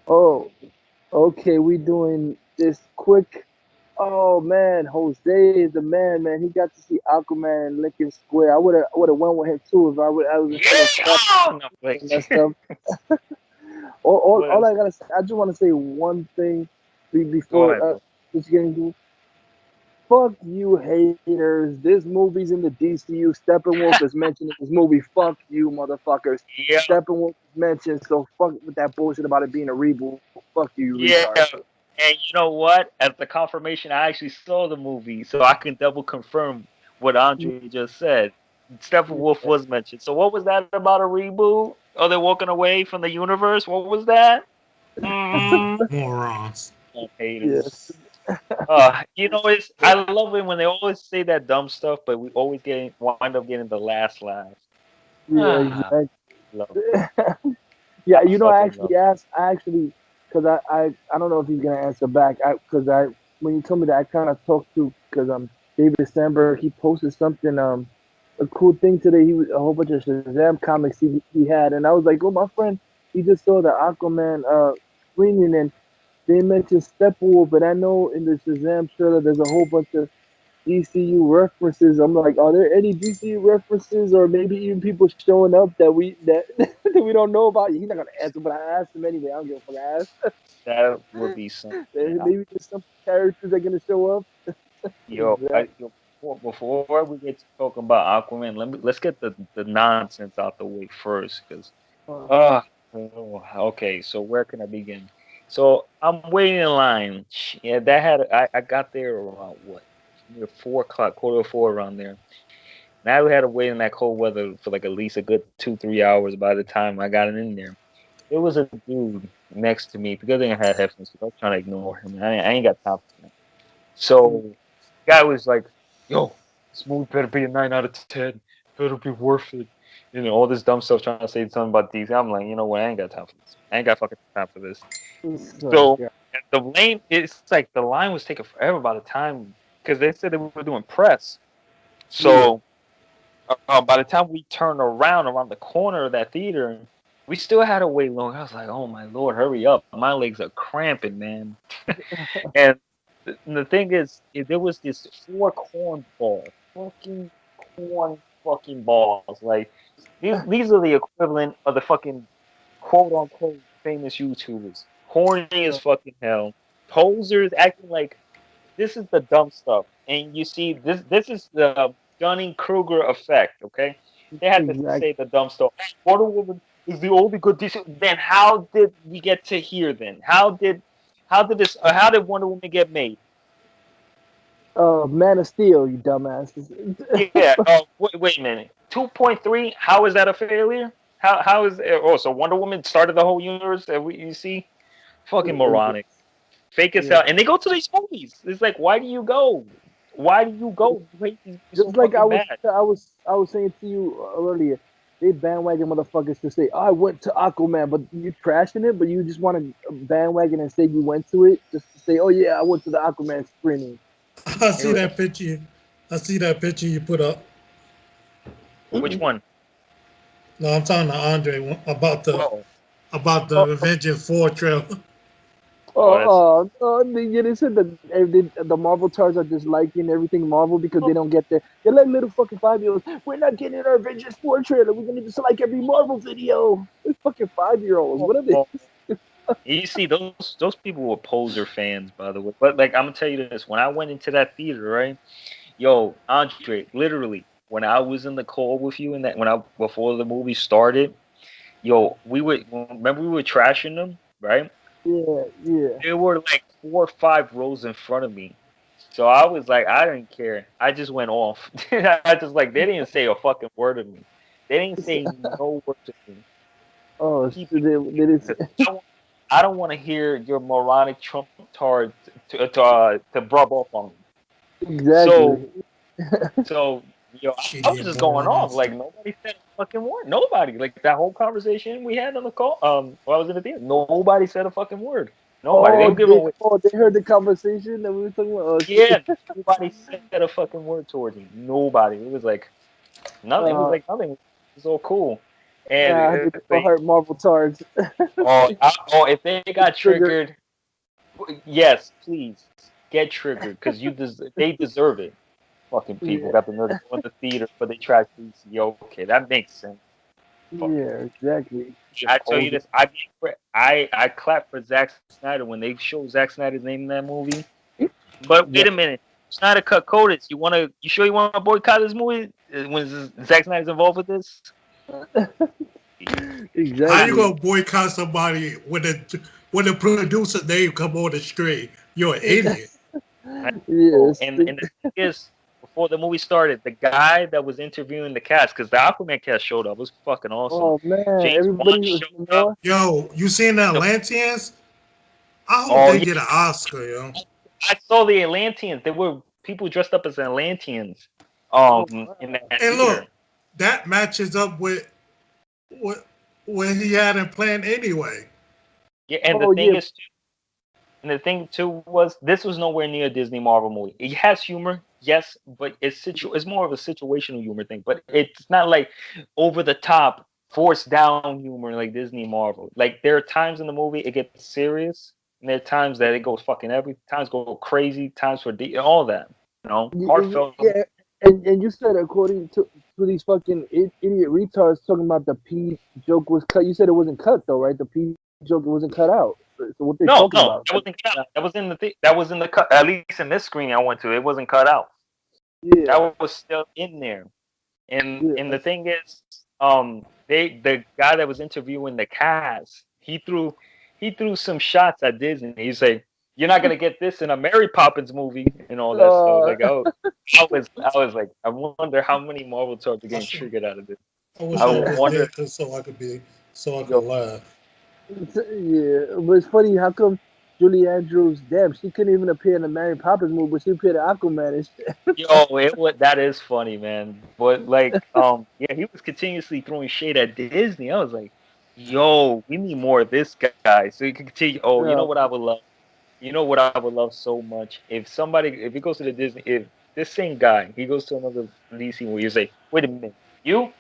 Oh, okay. We doing this quick. Oh man, Jose is the man, man. He got to see Aquaman in Lincoln Square. I would have went with him too if I was Yeah. feeling sad Oh no, wait. and messed up. All Well, I gotta say, I just want to say one thing go before ahead, bro. just getting to fuck you haters. This movie's in the DCU. Steppenwolf is mentioned in this movie. Fuck you, motherfuckers. Yeah, Steppenwolf is mentioned, so fuck with that bullshit about it being a reboot. Fuck you, you yeah. retards. And you know what? As the confirmation, I actually saw the movie, so I can double confirm what Andre just said. Steppenwolf Yeah, was mentioned. So what was that about a reboot? Oh, they're walking away from the universe. What was that? Mm, Morons. haters. yes. It's I love it when they always say that dumb stuff, but we always wind up getting the last laugh. Yeah, Ah, exactly. love it. Yeah, I I fucking love actually asked. I actually, because I don't know if he's gonna answer back. Because I when you told me that, I kind of talked to because David Sandberg, he posted something a cool thing today. He was a whole bunch of Shazam comics he had, and I was like, oh, my friend, he just saw the Aquaman screening, and they mentioned Steppenwolf, but I know in the Shazam trailer there's a whole bunch of DCU references. I'm like, are there any DCU references, or maybe even people showing up that we don't know about? He's not gonna answer, but I asked him anyway. I don't give a fuck. I asked. that would be something. Maybe there's some characters that are gonna show up. Exactly. Before we get to talking about Aquaman, let's get the nonsense out the way first, because Uh, uh okay, so where can I begin? So I'm waiting in line. Yeah, I got there around what, near 4 o'clock, quarter to four, around there. Now we had to wait in that cold weather for like at least a good 2 3 hours. By the time I got in there, there was a dude next to me because I had headphones. So I was trying to ignore him. I ain't got time for that. So guy was like, "Yo, this movie better be a 9 out of 10. Better be worth it." All this dumb stuff trying to say something about DC. I'm like, you know what? I ain't got time for this. I ain't got fucking time for this. so, So yeah. and the lane, it's like the line was taking forever by the time, because they said they were doing press. Yeah. So by the time we turned around the corner of that theater, we still had to wait long. I was like, "Oh my lord, hurry up! My legs are cramping, man." And the thing is, there was this four corn fucking balls. Like these are the equivalent of the fucking quote unquote famous YouTubers. Horny as fucking hell. Posers acting like this is the dumb stuff. And you see, this is the Dunning Kruger effect. Okay, they had to Exactly. say the dumb stuff. Wonder Woman is the only good DC. Then how did we get to here? Then how did Wonder Woman get made? Man of Steel, you dumbasses. Yeah. Wait a minute. 2.3. How is that a failure? How is so Wonder Woman started the whole universe that you see? Fucking moronic, fake as Yeah. hell. And they go to these movies. It's like, why do you go? Why do you go? You hate these movies so Just like fucking bad. I was saying to you earlier, they bandwagon motherfuckers to say, "Oh, I went to Aquaman," but you trashing it, but you just want to bandwagon and say you went to it just to say, "Oh yeah, I went to the Aquaman screening." I It see was, that picture. I see that picture you put up. which one? No, I'm talking to Andre Oh, about the Oh, Avengers 4 trailer. oh, that's yeah, they said that the Marvel stars are just liking everything Marvel because they don't get there. They're like little fucking 5 year olds. We're not getting our Avengers 4 trailer. We're gonna just like every Marvel video. They're fucking 5 year olds. What are they? oh. You see, those people were poser fans, by the way. But like, I'm gonna tell you this: when I went into that theater, right? Yo, Andre, literally, when I was in the call with you, and that when I before the movie started, yo, we would remember we were trashing them, right? Yeah, yeah. There were like 4 or 5 rows in front of me. So I was like, I didn't care. I just went off. I just like they didn't say a fucking word to me. They didn't say no word to me. Oh, Keep so it they clear, didn't say, because I don't want to hear your moronic Trump tard to rub off on me. So exactly. so I was Shitty just going off. morons. Like nobody said a fucking word. Nobody. Like that whole conversation we had on the call. While I was in the theater, nobody said a fucking word. Nobody. They were giving away. They heard the conversation that we were talking about. Oh Yeah, shit. nobody said a fucking word towards me. Nobody. It was like nothing. It was Uh, like nothing. It was all cool. And Nah, they for hurt Marvel Tards. if they got Trigger. triggered, yes, please get triggered because they deserve it. Fucking people Yeah, got the nerve to go in the theater, but they trash DC. Okay, that makes sense. yeah, exactly. I tell you this, I clap for Zack Snyder when they show Zack Snyder's name in that movie. But wait Yeah. a minute, Snyder cut coded. You sure you want to boycott this movie when Zack Snyder's involved with this? Exactly. How you gonna boycott somebody when the producer name come on the screen? You're an idiot. Yes. And the thing is, before the movie started, the guy that was interviewing the cast, because the Aquaman cast showed up, it was fucking awesome. Oh man, James everybody Wan was showed more. up. Yo, you seen the Atlanteans? I hope Oh they yeah, get an Oscar, yo. I saw the Atlanteans. There were people dressed up as Atlanteans. Wow. In that And theater. look, that matches up with what he had in plan anyway. Yeah, and Oh yeah. and the thing too was this was nowhere near a Disney Marvel movie. It has humor, yes, but it's more of a situational humor thing. But it's not like over the top, forced down humor like Disney Marvel. Like there are times in the movie it gets serious, and there are times that it goes fucking times go crazy, times for all that. You know, heartfelt. Yeah, and you said according to these fucking idiot retards talking about the P joke was cut. You said it wasn't cut though, right? The P joke wasn't cut out. So what they talking No, about? that wasn't cut out. That was in that was in the cut. At least in this screening I went to, it wasn't cut out. Yeah, That was still in there. And yeah. the thing is, the guy that was interviewing the cast, he threw some shots at Disney. He's like, "You're not gonna get this in a Mary Poppins movie and all that stuff." Like, I was like, I wonder how many Marvel toys are getting triggered out of this. I wish I I was wonder. there so I could Yo, laugh. Yeah, but it's funny. How come Julie Andrews? Damn, she couldn't even appear in the Mary Poppins movie, but she appeared in Aquaman and shit. that is funny, man. But like, yeah, he was continuously throwing shade at Disney. I was like, yo, we need more of this guy so he can continue. Oh, you know what I would love? You know what I would love so much if he goes to the Disney, if this same guy he goes to another DC movie, you say, wait a minute, are you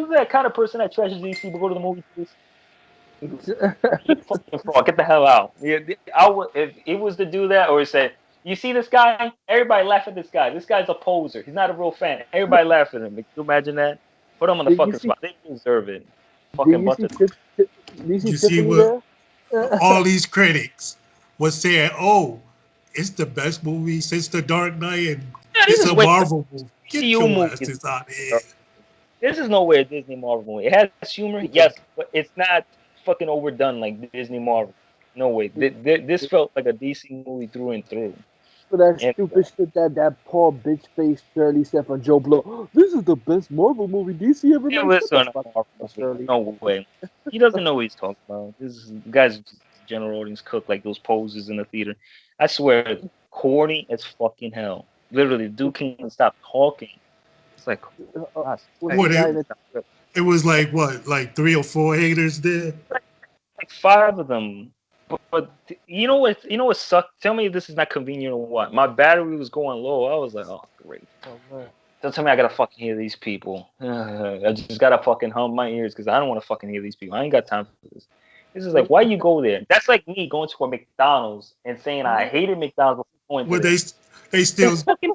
that kind of person that trashes DC but go to the movie theaters? You fucking fraud. Get the hell out. Yeah, I would if it was to do that or say, you see this guy? Everybody laugh at this guy. This guy's a poser. He's not a real fan. Everybody laugh at him. Can you imagine that? Put him on the Did you fucking see? spot. They deserve it. Did Fucking you bunch see? of Did you see You see Tiffany what there? all these critics was saying, "Oh, it's the best movie since The Dark Knight, and this it's is a way Marvel movie." Get DCU your movies. asses out of here. This is nowhere a Disney Marvel movie. It has humor, yes, but it's not fucking overdone like Disney Marvel. No way. This felt like a DC movie through and through. For that And stupid shit that poor bitch face Shirley said from Joe Blow. This is the best Marvel movie DC ever it made. was Shut the on a fuck Marvel up, movie. Shirley. No way. He doesn't know what he's talking about. This guy's general audience cook like those poses in the theater. I swear, corny as fucking hell. Literally, dude can't stop talking. It's like, gosh, Was the What guy it, that it was like 3 or 4 haters there. like five of them. But you know what? You know what sucked? Tell me if this is not convenient or what. My battery was going low. I was like, oh great. oh man. Don't tell me I gotta fucking hear these people. I just gotta fucking hum my ears because I don't want to fucking hear these people. I ain't got time for this. This is like, why you go there? That's like me going to a McDonald's and saying I hated McDonald's before going Where to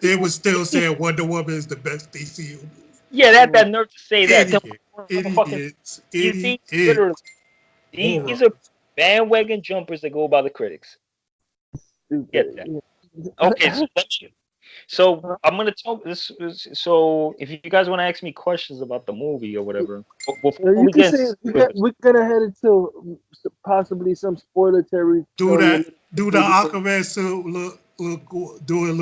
they was still saying Wonder Woman is the best DCU movie. Yeah, that nerve to say that. Idiot, Fucking, you see, idiot, literally, horror. these are bandwagon jumpers that go by the critics. Get that? Okay, so I'm gonna talk this. So if you guys want to ask me questions about the movie or whatever, before You we can get say we're gonna head into possibly some spoiler territory. Do the Aquaman suit do it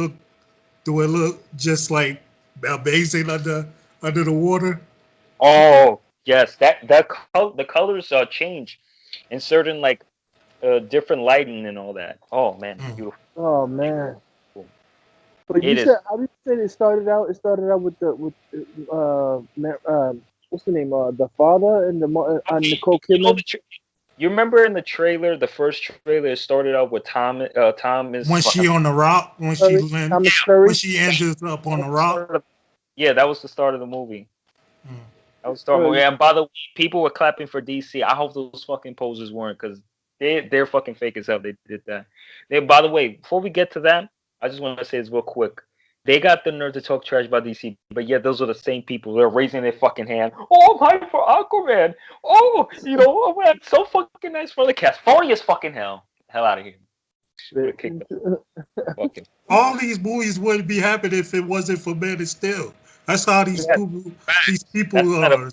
look just like amazing under the water? Oh yes, the colors change in certain like different lighting and all that. Oh man, beautiful. Oh man. But you It said is. how did you say it started out? It started out with what's the name? The father and the Nicole Kidman. You remember in the trailer, the first trailer, it started out with Tom. Tom is When she on the rock, when she Thomas Curry. when she ended up on the rock. Yeah, that was the start of the movie. That was Star movie. And by the way, people were clapping for DC. I hope those fucking poses weren't, because they're fucking fake as hell. They did that. By the way, before we get to that, I just want to say this real quick. They got the nerve to talk trash about DC, but yet those are the same people. They're raising their fucking hand. Oh, I'm hyped for Aquaman. Oh, oh man, so fucking nice for the cast. Phony as fucking hell. Hell out of here. Fucking. All these movies wouldn't be happening if it wasn't for Man of Steel. That's how these people are.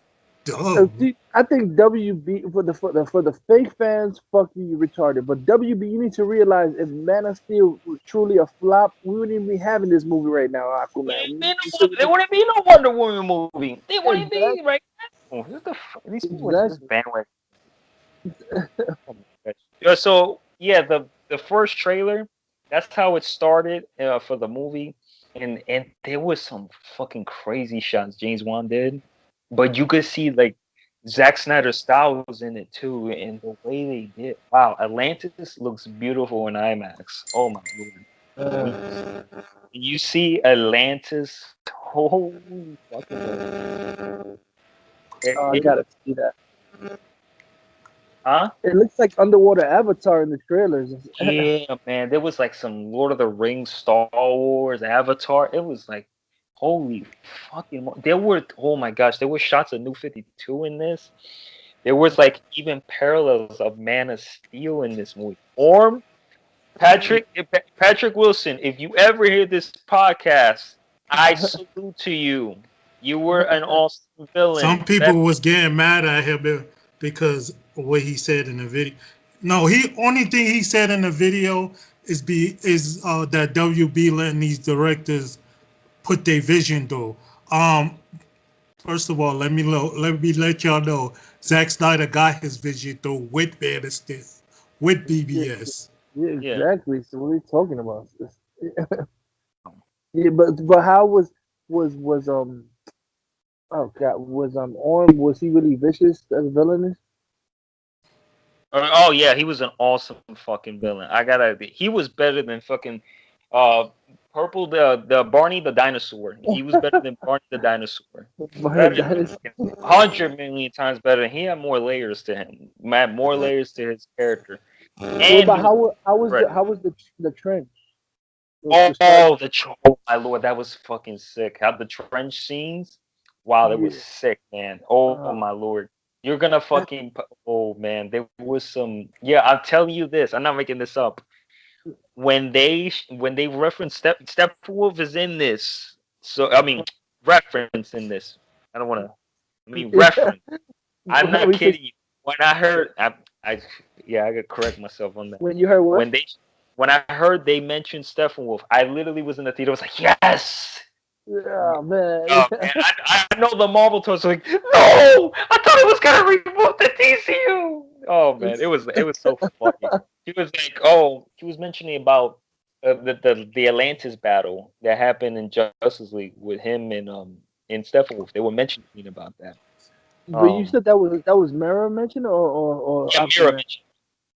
I think WB for the fake fans, fuck you retarded. But WB, you need to realize if Man of Steel was truly a flop, we wouldn't even be having this movie right now, Aquaman. There wouldn't be no Wonder Woman movie. They wouldn't be right now. These people are just bandwagon. So yeah, the first trailer, that's how it started for the movie, and there was some fucking crazy shots James Wan did, but you could see like Zack Snyder's style was in it too, and the way they did. Wow, Atlantis looks beautiful in IMAX. Oh my lord! You see Atlantis? Holy fucking! I gotta see that. Huh? It looks like underwater Avatar in the trailers. Yeah, man. There was like some Lord of the Rings, Star Wars, Avatar. It was like, holy fucking. There were, oh my gosh, there were shots of New 52 in this. There was like even parallels of Man of Steel in this movie. Or Patrick Wilson, if you ever hear this podcast, I salute to you. You were an awesome villain. Some people was getting mad at him because of what he said in the video. No, only thing he said in the video is that WB letting these directors put their vision through. First of all, let me let y'all know, Zack Snyder got his vision through with Man of Steel, with BBS. Yeah, exactly. So what are we talking about? Yeah, but how was oh god, Orm, was he really vicious as a villainous? Oh yeah, he was an awesome fucking villain. He was better than fucking Purple the Barney the dinosaur. He was better than Barney the dinosaur. 100 million times better. He had more layers to him. Had more layers to his character. And how was the trench? Oh my lord, that was fucking sick. How the trench scenes? Wow, that was sick, man. Oh my lord. You're gonna fucking. Oh man, there was some. Yeah, I'll tell you this. I'm not making this up. When they reference Steppenwolf is in this. So I mean, reference in this. I don't want to. I mean, reference. I'm not kidding you. When I heard, I gotta correct myself on that. When you heard what? When I heard they mentioned Steppenwolf, I literally was in the theater. I was like, yes. Yeah, man. Oh, man. I know the Marvel toys like, no, I thought it was gonna reboot the DCU. Oh man, it was so funny. She was mentioning about the Atlantis battle that happened in Justice League with him and Steppenwolf. They were mentioning about that. But you said that was Mera mentioned or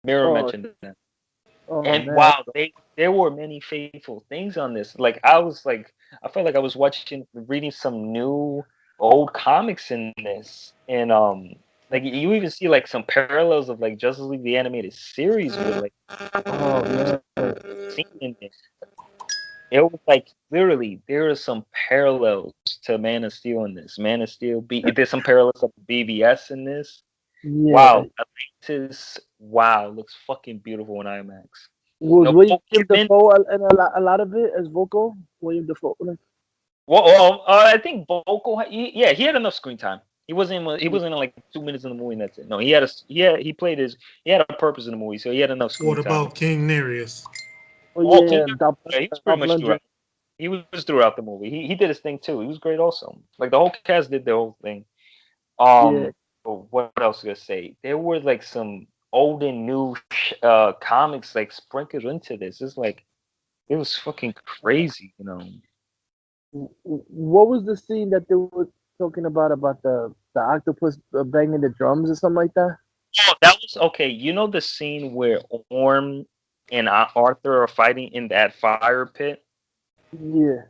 Mera mentioned that. And man. Wow, there were many faithful things on this. Like I felt like I was reading some new old comics in this, and like you even see like some parallels of like Justice League the animated series with like scene in this. It was like literally there are some parallels to Man of Steel in this. Man of Steel, there's some parallels of BVS in this. Yeah. Wow, Atlantis. Wow, looks fucking beautiful in IMAX. Was William Dafoe and a lot of it as vocal? William Dafoe. Well, I think vocal. He had enough screen time. He wasn't like 2 minutes in the movie and that's it. No, he had a purpose in the movie, so he had enough screen time. What about King Nereus? He was pretty much throughout. He was throughout the movie. He did his thing too. He was great also. Like the whole cast did their whole thing. What else was I gonna say? There were like some old and new comics like sprinkled into this. It's like it was fucking crazy, you know. What was the scene that they were talking about the octopus banging the drums or something like that? Oh, that was okay. You know the scene where Orm and Arthur are fighting in that fire pit? Yeah.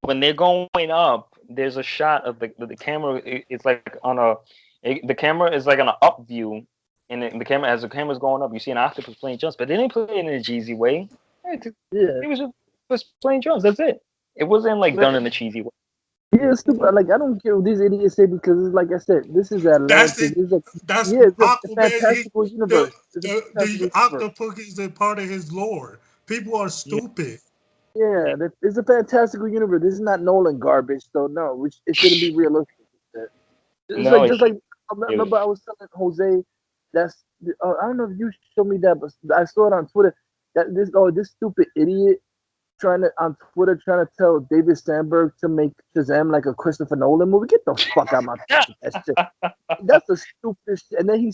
When they're going up, there's a shot of the camera. It's like on a the camera is like on an up view, and the camera as the camera's going up, you see an octopus playing drums, but they didn't play it in a cheesy way. Yeah. It was just playing drums. That's it. It wasn't like done in a cheesy way. Yeah, it's stupid. Like I don't care what these idiots say because it's like I said, this is Atlantis. That's it. This is a, That's yeah, it's a Aquaman. fantastical universe. It's a The fantastical universe. octopus is a part of his lore. People are stupid. Yeah, it's a fantastical universe. This is not Nolan garbage, so no, which it shouldn't be realistic. It's No, like just like I remember I was telling Jose that's I don't know if you showed me that, but I saw it on Twitter that this stupid idiot trying to on Twitter trying to tell David Sandberg to make Shazam like a Christopher Nolan movie. Get the fuck out of my face. That shit. That's the stupidest shit. And then he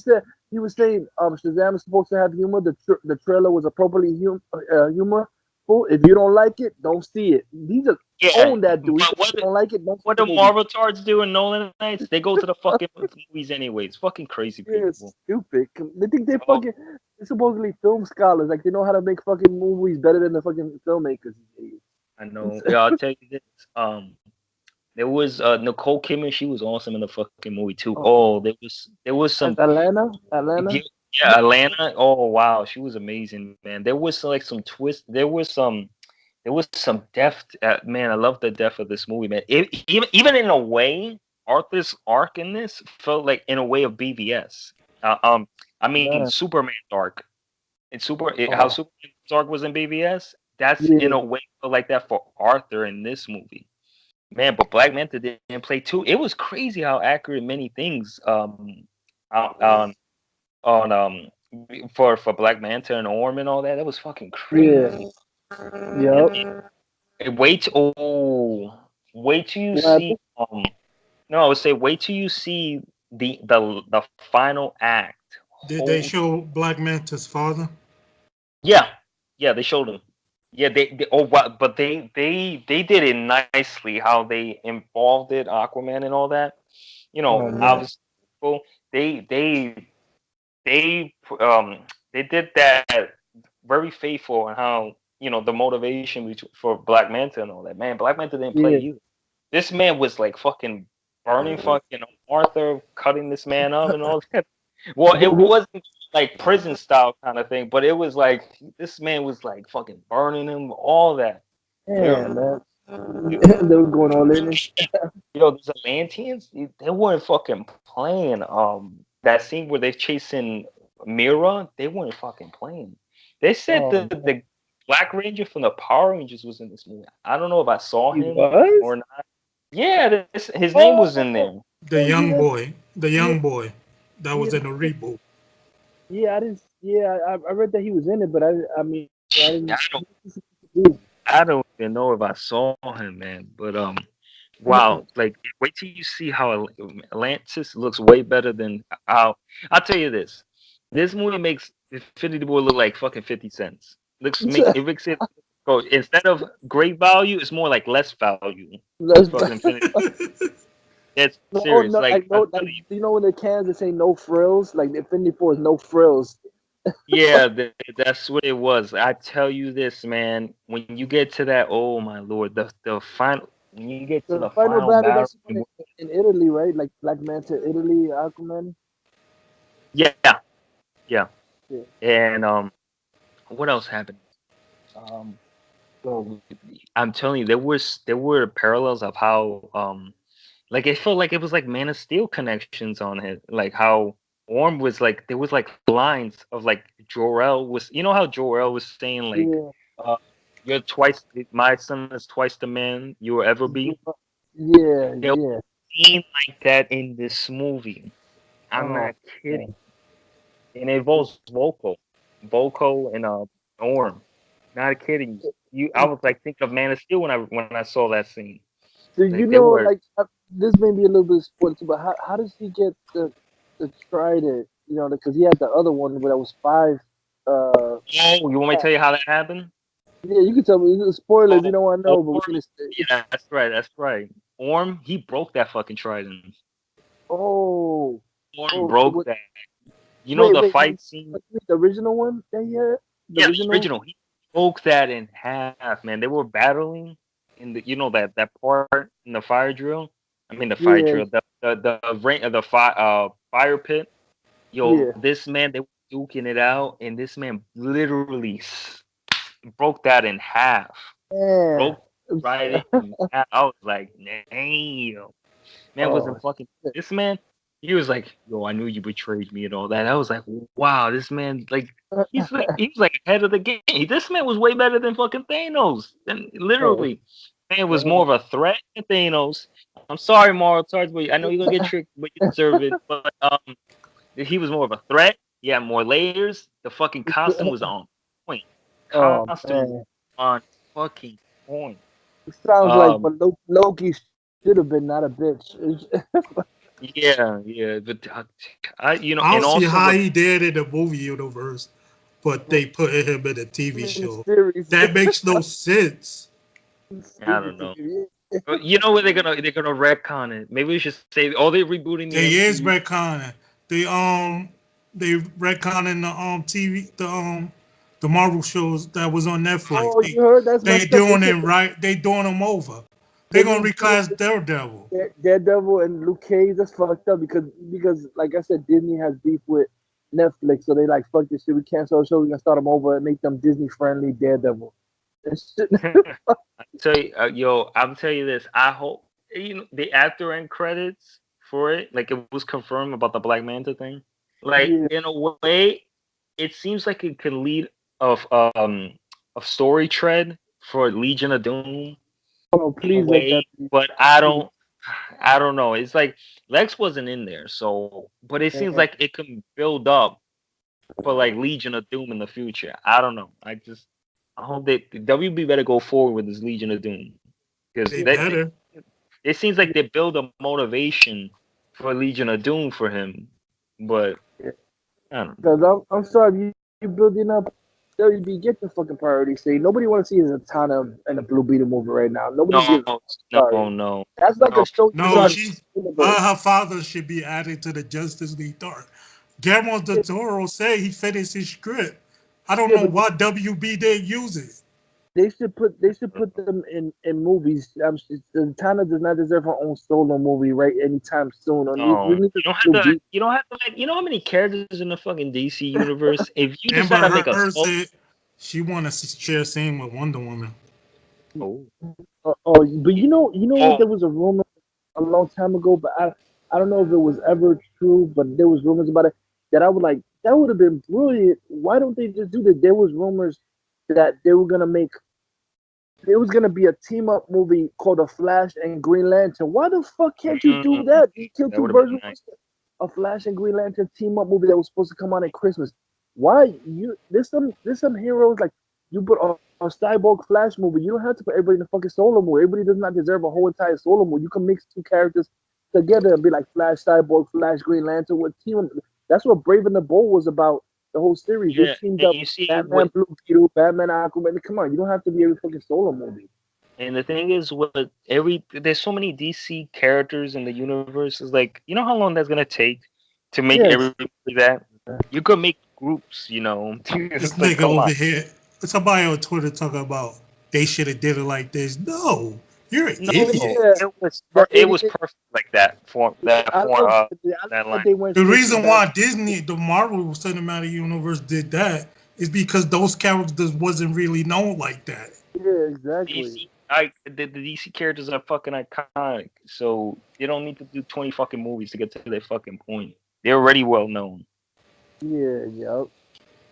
was saying Shazam is supposed to have humor. The trailer was appropriately humorful. If you don't like it, don't see it. These are own that dude. If you don't like it, don't what see do the Marvel tards do in Nolan nights? They go to the fucking movies anyway. It's fucking crazy people. Yeah, it's stupid. They think they're supposedly film scholars. Like they know how to make fucking movies better than the fucking filmmakers. I know. Yeah, I'll tell you this. There was Nicole Kidman. She was awesome in the fucking movie too. Oh, there was some Atlanta. Yeah, Atlanta. Oh wow, she was amazing, man. There was like some twist. There was some depth. Man, I love the depth of this movie, man. Even in a way, Arthur's arc in this felt like in a way of BVS. I mean Superman's arc. How Superman's arc was in BVS. That's in a way felt like that for Arthur in this movie. Man, but Black Manta didn't play too. It was crazy how accurate many things on for Black Manta and Orm and all that. That was fucking crazy. Yeah. Yep. Wait till you see no, I would say wait till you see the final act. Did they show Black Manta's father? Yeah, they showed him. Yeah, but they did it nicely how they involved it, Aquaman and all that. You know, obviously they did that very faithful and how the motivation for Black Manta and all that. Man, Black Manta didn't play either. This man was like fucking burning fucking Arthur, cutting this man up and all that. Well, it wasn't like prison style kind of thing, but it was like this man was like fucking burning him, all that. Yeah, man. They were going all in. These Atlanteans, they weren't fucking playing. That scene where they're chasing Mira, they weren't fucking playing. They said the Black Ranger from the Power Rangers was in this movie. I don't know if I saw him or not. Yeah, his name was in there. The young boy that was in the reboot. Yeah, I didn't. Yeah, I read that he was in it, but I mean, I don't even know if I saw him, man. But wow, like wait till you see how Atlantis looks way better than how. I'll tell you this: this movie makes Infinity War look like fucking 50 cents. It makes it go instead of great value, it's more like less value. Less Infinity. It's serious. You know when the cans they say no frills, like the Infinity War is no frills. Yeah, that's what it was. I tell you this, man. When you get to that, oh my lord, the final. When you get to the final battle, that's in Italy, right? Like Black Manta, Italy, Aquaman. Yeah. And what else happened? I'm telling you, there were parallels of how like it felt like it was like Man of Steel connections on it, like how Orm was like there was like lines of like Jor-El was, how Jor-El was saying like you're twice my son is twice the man you will ever be. Yeah. Scene like that in this movie. I'm not kidding. And it involves Volko and Orm. Not kidding. I was like think of Man of Steel when I saw that scene. So like this may be a little bit spoiled, but how does he get the trident? Because he had the other one where that was 5. You want me to tell you how that happened? Yeah, you can tell me. Spoilers, you don't want to know, but we're gonna say. Yeah, that's right. Orm, he broke that fucking trident. Orm broke that. The fight scene. The original one that he had? The original. He broke that in half, man. They were battling in the that part in the fire drill. I mean the fire Yeah, drill, the fire pit. Yo, yeah, this man, they were duking it out, and this man literally broke that in half. yeah. Broke right in half. I was like, damn. Man Oh, wasn't fucking. shit. This man, he was like, yo, I knew you betrayed me and all that. I was like, wow, this man, like, he's like ahead of the game. This man was way better than fucking Thanos. And Oh, literally, man was more damn. of a threat than Thanos. I'm sorry, Mario Tards, but I know you're gonna get tricked, but you deserve it. But he was more of a threat. He had more layers. The fucking costume was on point. Oh Costume was man, on fucking point. it sounds like Um, what Loki should have been, not a bitch. yeah, yeah, but I don't and see also how what he did in the movie universe, but they put him in a TV In the show. series. That makes no sense. I don't know. But you know what they're gonna retcon it. Maybe we should say, oh, they're rebooting the They is MCU. retconning. They retconning the TV the Marvel shows that was on Netflix. Oh, you heard? That's They messed up. They doing it said right. They doing them over. They they're gonna rebooting recast Daredevil. Daredevil and Luke Cage. That's fucked up because like I said, Disney has beef with Netflix, so they like fuck this shit. We cancel our show. We gonna start them over and make them Disney friendly Daredevil. That shit. Tell you, I'm tell you this. I hope the after end credits for it, like it was confirmed about the Black Manta thing. Like Yeah. in a way, it seems like it could lead of story tread for Legion of Doom Oh, in a please let that way, be. but I don't know. It's like Lex wasn't in there, so but it seems Man. like it can build up for like Legion of Doom in the future. I don't know. I hope that the WB better go forward with this Legion of Doom because They Yeah. better. it seems like they build a motivation for Legion of Doom for him, but I don't know. Because I'm sorry, you building up WB, get the fucking priority. Say nobody want to see Zatanna and the Blue Beetle movie right now. Nobody No, gives. Sorry, no. that's like a show you put No, on she universe. her father should be added to the Justice League Dark. Guillermo del Toro said he finished his script. I don't Yeah, know but why WB didn't use it. they should put them in movies. Zatanna does not deserve her own solo movie right anytime soon. We No, need to you don't have Blue to. Beetle. You don't have to. Like, you know how many characters in the fucking DC universe? If you decide to Amber make a Heard solo, said she want to share scene with Wonder Woman. oh, But you know what? oh, There was a rumor a long time ago, but I don't know if it was ever true, but there was rumors about it that I would like. That would have been brilliant. Why don't they just do that? There was rumors that they were gonna make. There was gonna be a team up movie called The Flash and Green Lantern. Why the fuck can't you do mm, that? You kill that two would have birds been with one nice. stone. A Flash and Green Lantern team up movie that was supposed to come out at Christmas. Why you? There's some heroes like you put a Cyborg Flash movie. You don't have to put everybody in a fucking solo movie. Everybody does not deserve a whole entire solo movie. You can mix two characters together and be like Flash, Cyborg, Flash, Green Lantern. What team? That's what Brave and the Bold was about. The whole series. They Yeah, teamed and up you see Batman, Blue Beetle, Batman, Aquaman. Come on, you don't have to be every fucking solo movie. and the thing is, there's so many DC characters in the universe. Is like, you know how long that's gonna take to make Yes. everybody that you could make groups. This It's like, nigga come on. over here, somebody on Twitter talking about they should have did it like this. No, you're an No, idiot. Yeah. That it was perfect like that I love that that line. they went The straight to reason Batman. why Disney, the Marvel Cinematic Universe did that is because those characters wasn't really known like that. Yeah, exactly. The DC characters are fucking iconic, so they don't need to do 20 fucking movies to get to their fucking point. They're already well known. Yeah, yep.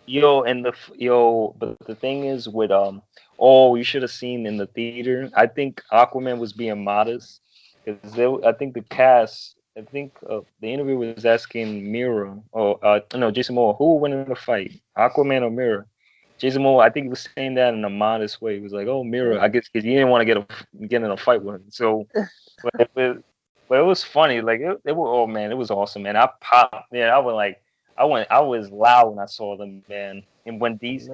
But the thing is with oh, you should have seen in the theater. I think Aquaman was being modest because I think the cast. I think the interview was asking Mira or no, Jason Momoa, who would win in the fight, Aquaman or Mira? Jason Momoa, I think he was saying that in a modest way. He was like, "Oh, Mira," I guess because he didn't want to get in a fight with him. So, but it was funny. Like it was, oh man, it was awesome, man. I popped. Yeah, I was loud when I saw them, man. And when these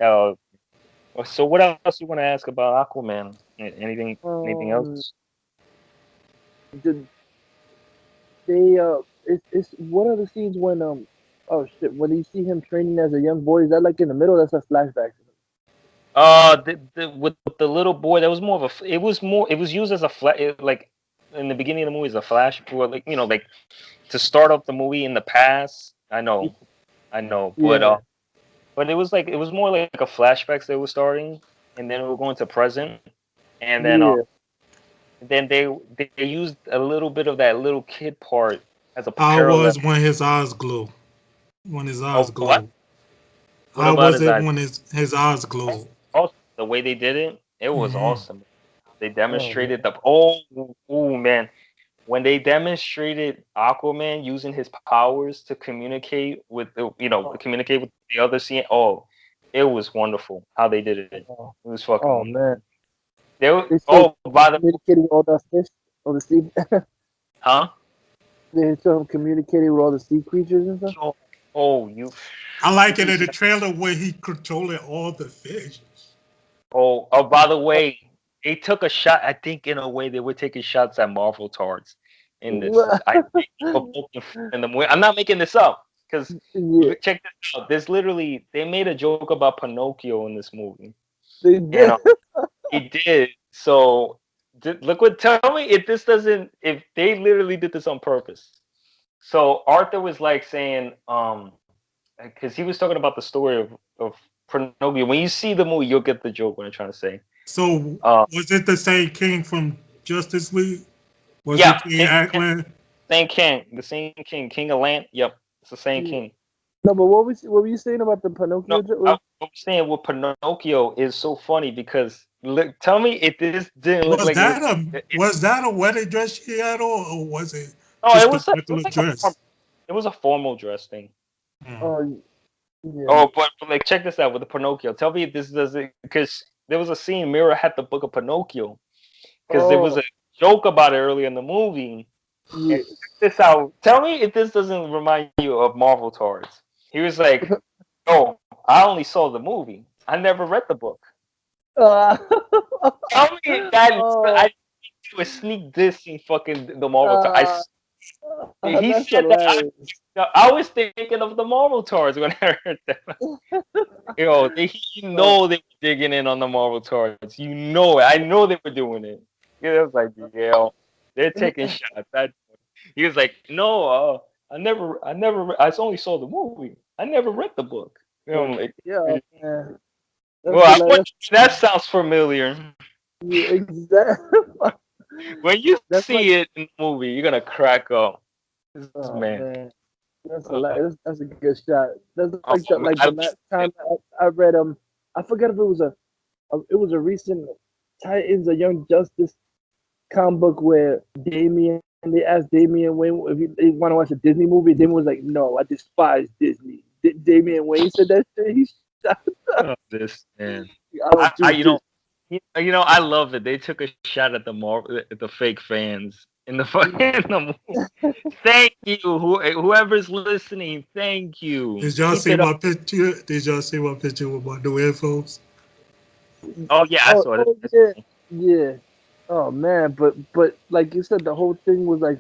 so what else you want to ask about Aquaman? Anything Um, else? did it's what are the scenes when oh shit, when you see him training as a young boy? Is that like in the middle? That's a flashback. With the little boy, that was more of a. It was used as a like in the beginning of the movie is a flash, like like to start off the movie in the past. I know, Yeah. but it was more like a flashbacks they were starting, and then we were going to present, and Yeah. then they used a little bit of that little kid part as a How parallel. was when his eyes glow? When his eyes Oh, what? glow. What How about was his it eyes? when his eyes glow? Also, the way they did it, it was Hmm. awesome. They Oh man. demonstrated man, when they demonstrated Aquaman using his powers to communicate with Oh, communicate with the other scene. Oh, it was wonderful how they did it. It oh, was fucking oh, wonderful. man. They were, They still oh, by the communicating with all the fish or the sea. huh? They still communicating with all the sea creatures and stuff. Oh, oh, you I like did it you in see the that? trailer where he controlling all the fish. Oh, by the way, they took a shot. I think in a way they were taking shots at Marvel Tards in this. I think for both in the movie. I'm not making this up because Yeah, check this out. There's literally they made a joke about Pinocchio in this movie, they and did. he did. So look what. Tell me if this doesn't. If they literally did this on purpose. So Arthur was like saying, because he was talking about the story of Pinocchio. When you see the movie, you'll get the joke. What I'm trying to say. So Uh, was it the same king from Justice League? Was yeah, it King Ackland? same king, the same king, King of Land. Yep, it's the same Yeah. king. No, but what were you saying about the No, Pinocchio I joke? was saying with Pinocchio is so funny because look, tell me if this didn't look Was like it was. that a wedding dress she had on, or was it No, just a it was regular like dress? it was a formal dress thing. Hmm. Oh, yeah. Oh, but like check this out with the Pinocchio. Tell me if this doesn't because there was a scene Mira had the book of Pinocchio because there was Oh, a joke about it earlier in the movie. And yeah. check this out. Tell me if this doesn't remind you of Marvel Tards. He was like, "Oh, I only saw the movie. I never read the book." Uh, Tell me that oh, I was sneak this in fucking the Marvel Tards. uh, He that's said that hilarious. I was thinking of the Marvel Tards when I heard that. You Uh, know they were digging in on the Marvel Tards. You know it. I know they were doing it. It was like, yeah, they're taking shots. He was like, no, I only saw the movie. I never read the book. I'm like, yeah, man. That's well, I wonder hilarious. if that sounds familiar. Yeah, exactly. When you That's like, see it in the movie, you're gonna crack up. This oh man. man, that's Uh, hilarious. That's a good shot. That's oh, like the man, like the last time I read I forget if it was a recent Titans or Young Justice comic book where they asked Damian Wayne if he want to watch a Disney movie. Damian was like, "No, I despise Disney." Damian Wayne said that shit. He shot. this man. I don't I do this. I love it. They took a shot at the fake fans in the in the movie. Thank you, whoever's listening. Thank you. Did y'all Keep see it up. my picture? Did y'all see my picture with my new infos? Oh yeah, I saw it. Oh yeah, yeah. Oh man, but like you said, the whole thing was like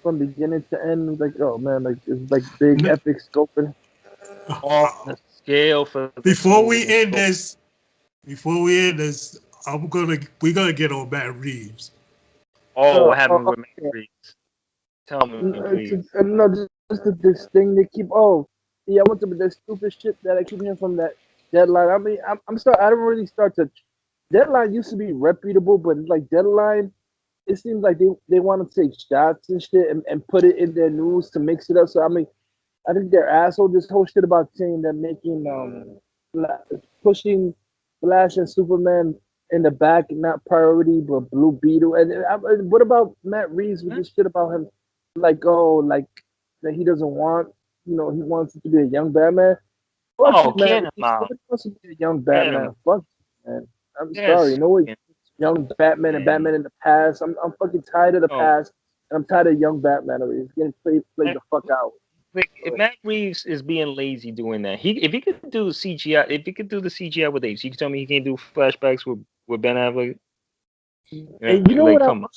from beginning to end. It was like, oh man, like it's like big N- epic scoping. Oh, the scale for this Before movie we was end so. this, before we end this, we're gonna get on Matt Reeves. Oh, what Oh, happened with Matt okay. Reeves? Tell me, please. No, just this thing they keep. Oh, yeah, I went to that stupid shit that I keep hearing from that deadline. I mean, I'm start. I don't really start to. Deadline used to be reputable, but like Deadline, it seems like they want to take shots and shit and put it in their news to mix it up. So I mean, I think they're asshole. This whole shit about saying they're making pushing Flash and Superman in the back, not priority, but Blue Beetle. And what about Matt Reeves with this shit about him, like like that he doesn't want, he wants it to be a young Batman. Fuck you, Oh, Matt get him Reeves. out. Nobody wants to be a young Get him Batman. out. Fuck you, man. I'm sorry. Yes. No way. Young Batman and Man. Batman in the past. I'm fucking tired of the Oh, past. And I'm tired of young Batman already. He's getting played the fuck out. like if Matt Reeves is being lazy doing that, if he could do CGI, if he could do the CGI with Apes, you can tell me he can't do flashbacks with Ben Affleck. Yeah, And you know like what come on.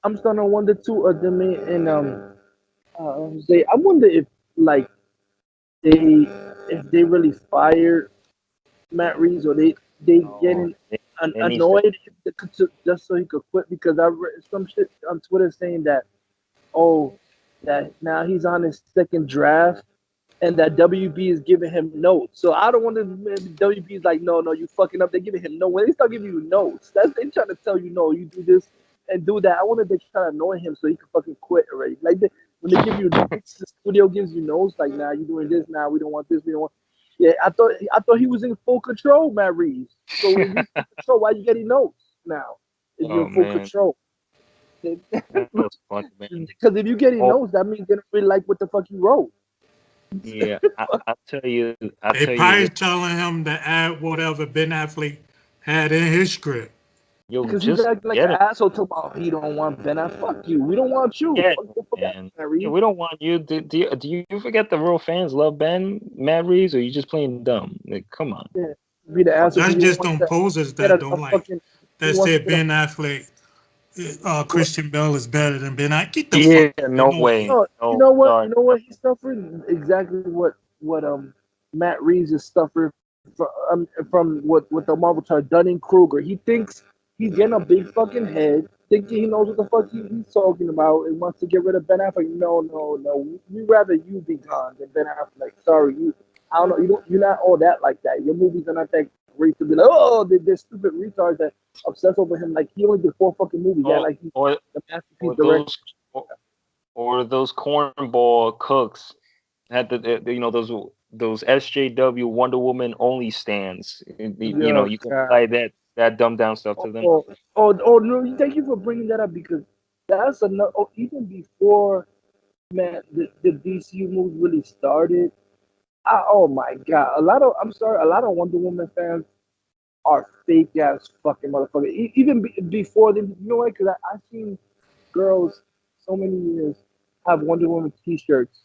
I'm starting to wonder too, Demi and Jose. I wonder if like they if they really fired Matt Reeves or they Oh, getting It needs to. annoyed just so he could quit because I read some shit on Twitter saying that oh that now he's on his second draft and that WB is giving him notes. So I don't want to. WB is like, no, you fucking up. They're giving him notes. When they start giving you notes, that's they trying to tell you, no, you do this and do that. I wanted to try to annoy him so he could fucking quit already. Like when they give you notes, the studio gives you notes. Like, nah, you doing this now. We don't want this. We don't want. Yeah, I thought he was in full control, Matt Reeves. So when he's in control, why you getting notes now? If you're Oh in full man, control. that was fun, man. Because if you're getting Oh notes, that means they don't really like what the fuck you wrote. yeah, I tell you, I They tell you probably this. telling him to add whatever Ben Affleck had in his script. Yo, Because he's just acting like get an him. asshole to about he don't want Ben. Fuck you. We don't want you. Get Fuck the fuck out, man. Yeah, Matt we don't want you. Do you forget the real fans love Ben Matt Reeves, or you just playing dumb? Like, come on. Yeah. Be the asshole That's because he just wants them to posers get that don't a like fucking. He that wants to said get a. Ben Affleck, Christian Bell is better than Ben Affleck. Get the fuck Yeah, out of here. no No way. way. No, you No, know what? sorry. You know what he's suffering? Exactly what Matt Reeves is suffering from what the Marvel star Dunning Kruger. He thinks he's getting a big fucking head, thinking he knows what the fuck he's talking about, and wants to get rid of Ben Affleck. No. We rather you be gone than Ben Affleck. Sorry, you. I don't know. You're not all that like that. Your movies are not that great to be like, oh, they're stupid retards that obsess over him. Like he only did 4 fucking movies. Yeah, Or like he's or the masterpiece or director. or those cornball cooks had those SJW Wonder Woman only stands. Yeah, You can God. apply that dumbed down stuff to them. No! Thank you for bringing that up because that's another. Oh, even before man, the DCU movie really started. Oh my God! I'm sorry, a lot of Wonder Woman fans are fake ass fucking motherfuckers. Even before them, you know what? Because I've seen girls so many years have Wonder Woman T-shirts,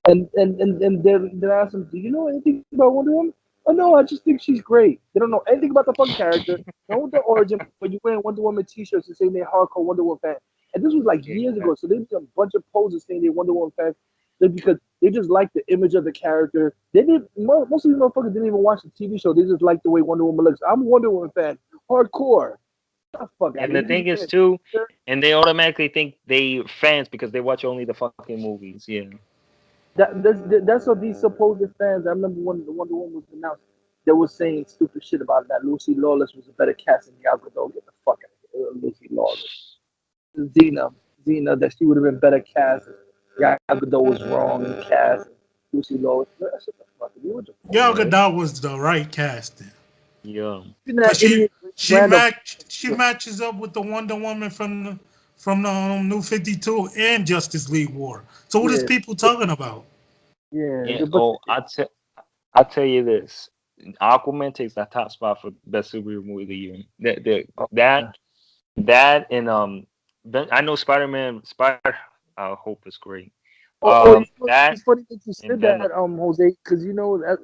and then I ask them, "Do you know anything about Wonder Woman?" Oh no, I just think she's great. They don't know anything about the fucking character, know the origin, but you wearing Wonder Woman T-shirts and saying they're hardcore Wonder Woman fans. And this was like years ago, so they did a bunch of poses saying they're Wonder Woman fans because they just like the image of the character. They didn't. Most of these motherfuckers didn't even watch the TV show. They just like the way Wonder Woman looks. I'm a Wonder Woman fan, hardcore. Get the fuck out And of the here. thing is too, and they automatically think they fans because they watch only the fucking movies. Yeah. That's what these supposed fans. I remember when the Wonder Woman was announced, they were saying stupid shit about that. Lucy Lawless was a better cast than Gal Gadot. Get the fuck out of here, Lucy Lawless. Xena, that she would have been better cast. Gal Gadot was wrong in cast. Lucy Lawless. Shut the fuck up. You were just Gal Right. Gadot was the right casting. Yeah. even that Cause idiot random. she matches up with the Wonder Woman from the New 52 and Justice League War. So what is Yeah, people talking about? yeah. Yeah. But Oh, I tell you this. Aquaman takes that top spot for best superhero movie of the year. That and I know Spider. I hope it's great. That it's funny that you and said Venom. that, Jose, because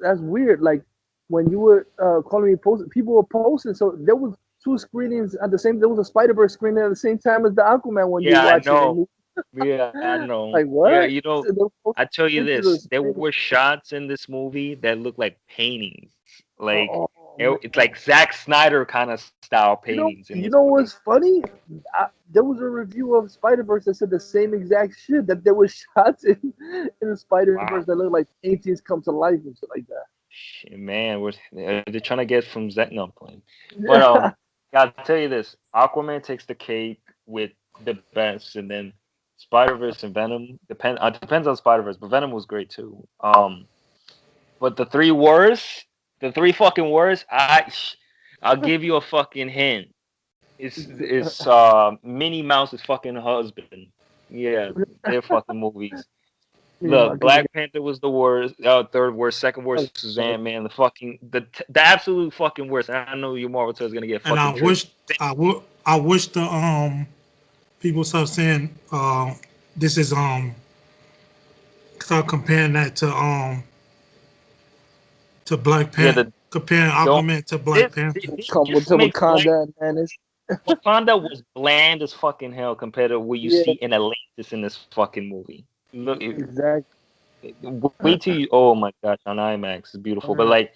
that's weird. Like when you were calling me posting, people were posting. So there was 2 screenings at the same. There was a Spider Verse screening at the same time as the Aquaman one you Yeah, were I watching. know. Yeah, I know. Like Yeah, what? So they were I posting tell you pictures of this, the there screening. were shots in this movie that look like paintings. Like Oh man. it's like Zack Snyder kind of style You know, paintings in you this know movie. what's funny? There was a review of Spider Verse that said the same exact shit. That there was shots in the Spider Wow. Verse that look like paintings come to life and shit like that. Shit, man, they're trying to get from Zack. No, I'm playing. But I'll tell you this: Aquaman takes the cake with the best, and then Spider Verse and Venom depends on Spider Verse, but Venom was great too. But the 3 fucking worst, I'll give you a fucking hint. It's Minnie Mouse's fucking husband. Yeah, their fucking movies. Look, Black Panther was the worst, third worst, second worst is Ant-Man. The absolute fucking worst. And I know your Marvel tour is gonna get And I fucking triggered. wish I wish the people stop saying this is start comparing that to Black Yeah, Panther, comparing don't Aquaman to Black Panther. Come with this makes Black Wakanda and Manus. Wakanda was bland as fucking hell compared to what you Yeah, see in Atlantis in this fucking movie. Look, exactly. wait till you. Oh my gosh, on IMAX, it's beautiful. But like,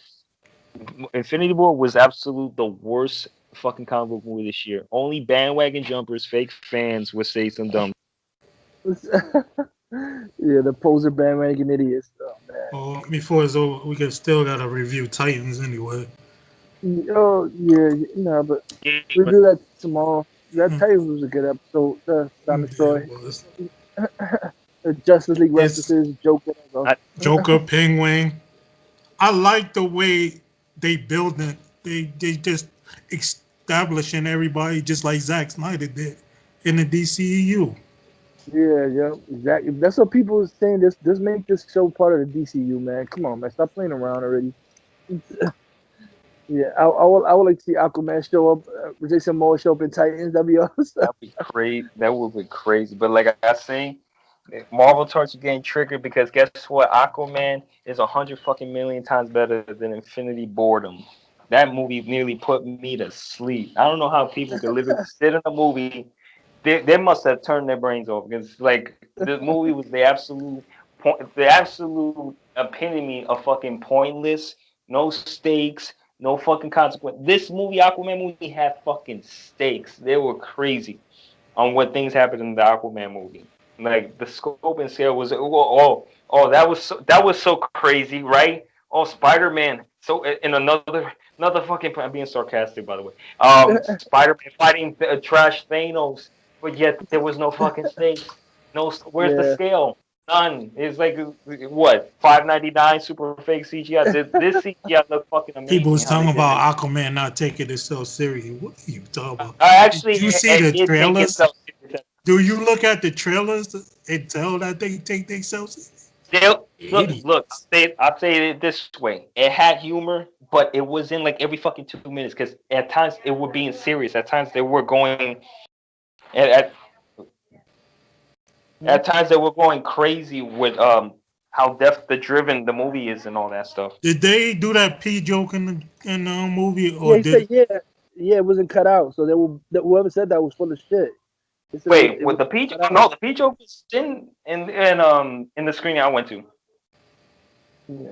Infinity War was absolute the worst fucking comic book movie this year. Only bandwagon jumpers, fake fans would say some dumb. Yeah, the poser bandwagon idiots. Oh man. Oh, before it's over, we still gotta review Titans anyway. Oh yeah, no, but Yeah, we'll do that tomorrow. That Mm. Titans was a good episode. Sonic Yeah, Troy, it was. the Justice League It's references, Joker. Joker, Penguin. I like the way they build it. They just establishing everybody just like Zack Snyder did in the DCEU. Yeah, exactly. That's what people are saying. This make this show part of the DCU, man. Come on, man, stop playing around already. Yeah, I would like to see Aquaman show up, Jason Momoa show up in Titans. That'd be awesome. that'd be crazy. That would be crazy. But like I say, Marvel Torch are getting triggered because guess what? Aquaman is 100 fucking million times better than Infinity Boredom. That movie nearly put me to sleep. I don't know how people could literally sit in a movie. They must have turned their brains off because like the movie was the absolute the absolute epitome of fucking pointless, no stakes, no fucking consequence. This movie, Aquaman movie, had fucking stakes. They were crazy on what things happened in the Aquaman movie. Like the scope and scale was that was so crazy, right? Oh, Spider-Man. So in another fucking, I'm being sarcastic by the way. Spider-Man fighting trash Thanos, but yet there was no fucking stakes. No, where's the Yeah. scale? None. It's like what $5.99 super fake CGI. This CGI looked fucking amazing. People was how they talking did about this. Aquaman not taking itself serious. What are you talking about? I actually Did you see it the did take trailers? itself serious. Do you look at the trailers and tell that they take themselves serious? Still, Idiots. look. I'll say it this way: it had humor, but it was in like every fucking 2 minutes. Because at times it would be serious. At times they were going, at times they were going crazy with how depth driven the movie is and all that stuff. Did they do that P joke in the movie, Yeah, or he did said it wasn't cut out. So whoever said that was full of shit. They said Wait, it with was the peach? cut out. No, the peach joke was in the screening I went to. Yeah.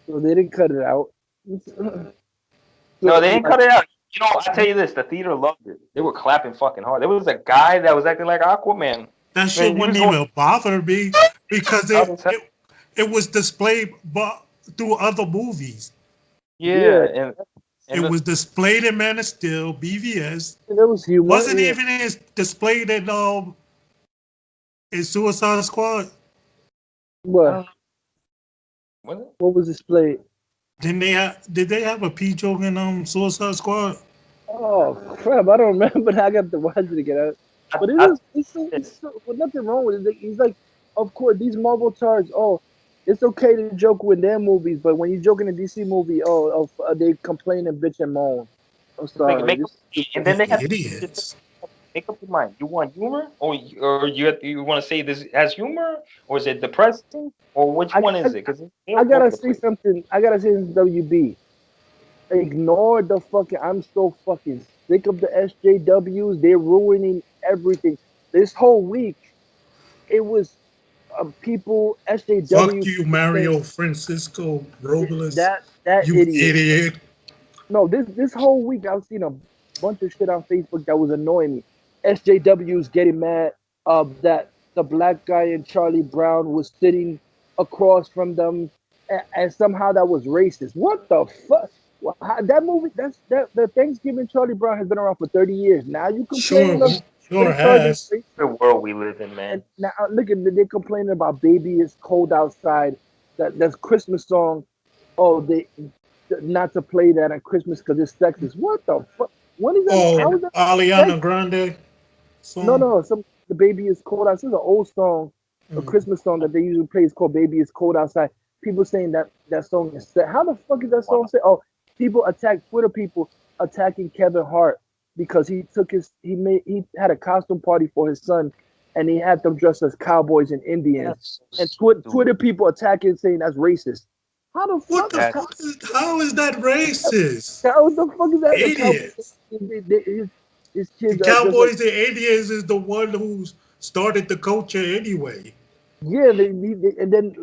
So they didn't cut it out. No, they didn't cut it out. You know, I tell you this: the theater loved it. They were clapping fucking hard. There was a guy that was acting like Aquaman. that shit he wouldn't was even bother me because it was displayed through other movies. Yeah, and It was displayed in Man of Steel, BVS. There was humor. Wasn't yeah. even displayed in Suicide Squad. What? Was it? What was displayed? Did they have a P joke in Suicide Squad? Oh crap! I don't remember. I got to watch it again. But it's well, nothing wrong with it. He's like, of course, these Marvel stars. Oh, it's okay to joke with their movies, but when you joke in a DC movie, they complain and bitch and moan. I'm sorry. And then they had Idiots. make up your mind. You want humor, or you want to say this has humor, or is it depressing, or which one is it? Because I gotta say something. I gotta say this, WB. Ignore the fucking. I'm so fucking sick of the SJWs. They're ruining everything. This whole week, it was people SJW. Fuck you, Mario Francisco Robles. That you idiot. No, this whole week I've seen a bunch of shit on Facebook that was annoying me. SJWs getting mad that the black guy in Charlie Brown was sitting across from them, and somehow that was racist. What the fuck? That movie, the Thanksgiving Charlie Brown has been around for 30 years. Now you complaining Sure has. The world we live in, man. And now look at they're complaining about "Baby It's Cold Outside." That's Christmas song. Oh, they not to play that at Christmas because it's sexist. What the fuck? What is that? Oh, How is that? Ariana Grande song? No. The "Baby It's Cold Outside." This is an old song, a Christmas song that they usually play. It's called "Baby It's Cold Outside." People saying that song is set. How the fuck is that song set? Oh, people Twitter people attacking Kevin Hart because he had a costume party for his son, and he had them dressed as cowboys and Indians. And Twitter people attacking, saying that's racist. How the fuck? How is that racist? How the fuck is that? Idiots. His kids the Cowboys and Indians is the one who started the culture anyway. Yeah, and then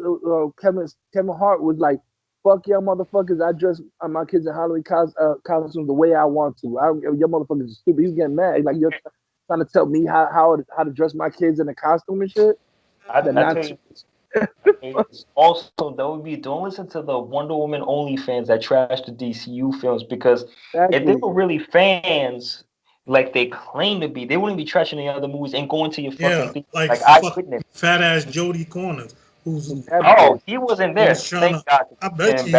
Kevin Hart was like, fuck y'all motherfuckers. I dress my kids in Halloween costumes the way I want to. Your motherfuckers are stupid. He's getting mad. Like, you're trying to tell me how to dress my kids in a costume and shit. I tell you, also, WB, don't listen to the Wonder Woman only fans that trash the DCU films, because if they were really fans like they claim to be, they wouldn't be trashing the other movies and going to your fucking theater. Like I couldn't. Fat ass Jodie Corners, who's he wasn't there. Thank God. I bet he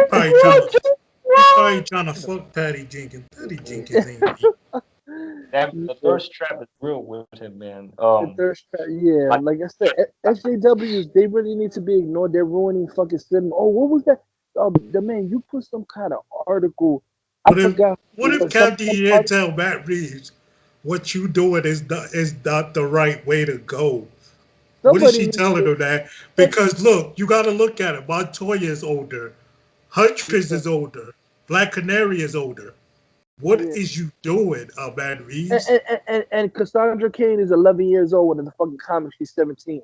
probably trying to fuck Patty Jenkins. Patty Jenkins ain't me. The thirst trap is real with him, man. The thirst trap, yeah. Like I said, SJWs, they really need to be ignored. They're ruining fucking cinema. Oh, what was that? The man, you put some kind of article. What if Captain didn't tell Matt Reeves what you doing is not the right way to go? What is she telling him that? Because look, you got to look at it. Montoya is older. Huntress is older. Black Canary is older. What is you doing, Matt Reeves? And Cassandra Cain is 11 years old, when in the fucking comics she's 17.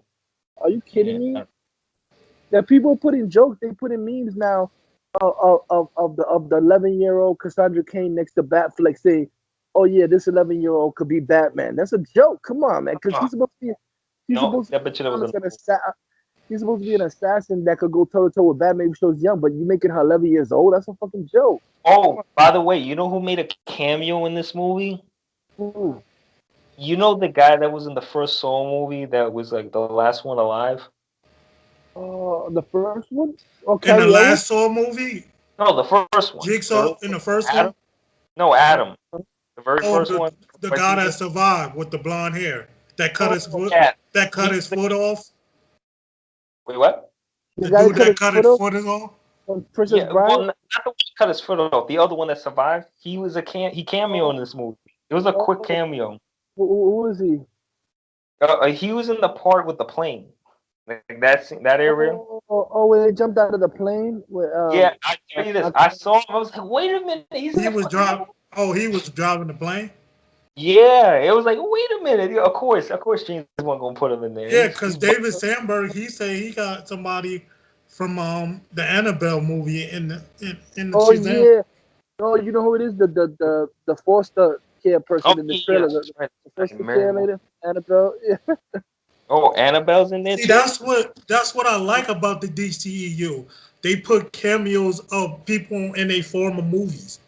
Are you kidding me? That people putting jokes, they put in memes now of the 11-year-old Cassandra Cain next to Batfleck, say, "Oh yeah, this 11-year-old could be Batman." That's a joke. Come on, man, because he's supposed to be. He's supposed to be an assassin that could go toe to toe with Batman if she was young, but you making her 11 years old? That's a fucking joke. Oh, by the way, you know who made a cameo in this movie? Ooh. You know the guy that was in the first Saw movie that was like the last one alive? The first one? Okay. In the last Saw movie? No, the first one. Jigsaw in the first one? No, Adam. The very first one. The guy that survived with the blonde hair. That cut his foot. That cut his foot off. Wait, what? The dude that cut his foot off? Princess Bride? Well, not the one that cut his foot off. The other one that survived. He was he cameoed in this movie. It was a quick cameo. Who was he? He was in the part with the plane. Like that area. When they jumped out of the plane? Yeah, I tell you this. I saw him. I was like, wait a minute. He was driving the plane? Yeah, it was like, wait a minute. Of course, James wasn't gonna put him in there. Yeah, because David Sandberg, he said he got somebody from the Annabelle movie in the Shazam. Yeah. Oh, you know who it is? The foster care person in the trailer. The foster care lady, Annabelle. Yeah. Oh, Annabelle's in there too? See, that's what I like about the DCEU. They put cameos of people in their former movies.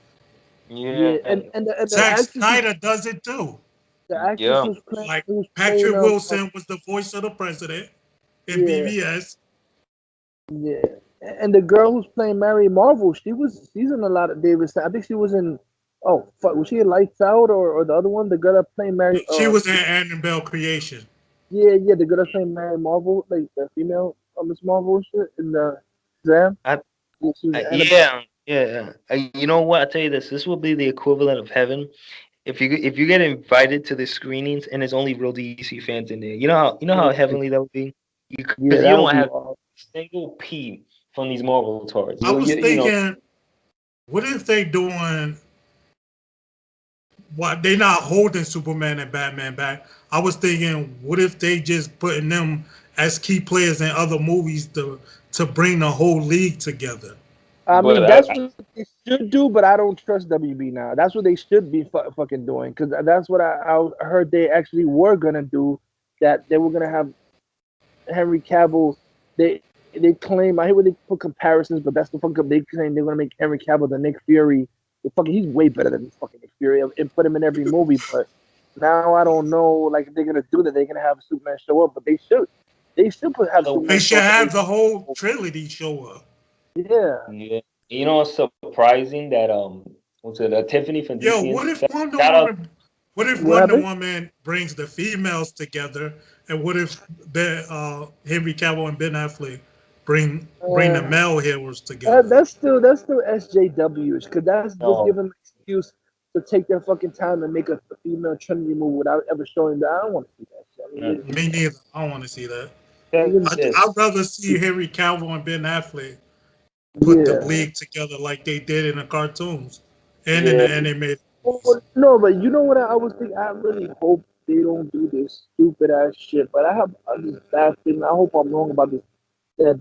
Yeah, and Zack Snyder does it too. The actress like Patrick Wilson was the voice of the president in BVS. Yeah, and the girl who's playing Mary Marvel, she's in a lot of David. I think she was in. Oh fuck, was she in Lights Out or the other one? The girl that played Mary. She was in Annabelle Creation. Yeah, the girl that played Mary Marvel, like the female Miss Marvel shit in the exam. Yeah. You know what? I tell you this. This will be the equivalent of heaven. If you get invited to the screenings and there's only real DC fans in there, you know how heavenly that would be. You don't have a single P from these Marvel tards. I was thinking, what if they doing? What, they not holding Superman and Batman back? I was thinking, what if they just putting them as key players in other movies to bring the whole league together? I mean, that's what they should do, but I don't trust WB now. That's what they should be fucking doing, because that's what I heard they actually were gonna do. That they were gonna have Henry Cavill. They claim, I hate when they put comparisons, but that's the fucking, they claim they're gonna make Henry Cavill the Nick Fury. He's way better than fucking Nick Fury, and put him in every movie. But now I don't know, like, if they're gonna do that. They're gonna have Superman show up, but they should have. They should have the whole trilogy show up. Yeah. You know what's surprising that what's it? Tiffany from DC. Yo, what if Wonder Woman brings the females together, and what if Henry Cavill and Ben Affleck bring the male heroes together? That's still SJWs, because that's just giving an excuse to take their fucking time and make a female Trinity movie without ever showing that. I don't want to see that shit. I mean, me neither. I don't want to see that. I'd rather see Henry Cavill and Ben Affleck put the league together like they did in the cartoons and in the animated. No, but you know what I was thinking? I really hope they don't do this stupid ass shit. But I have this bad feeling. I hope I'm wrong about this. That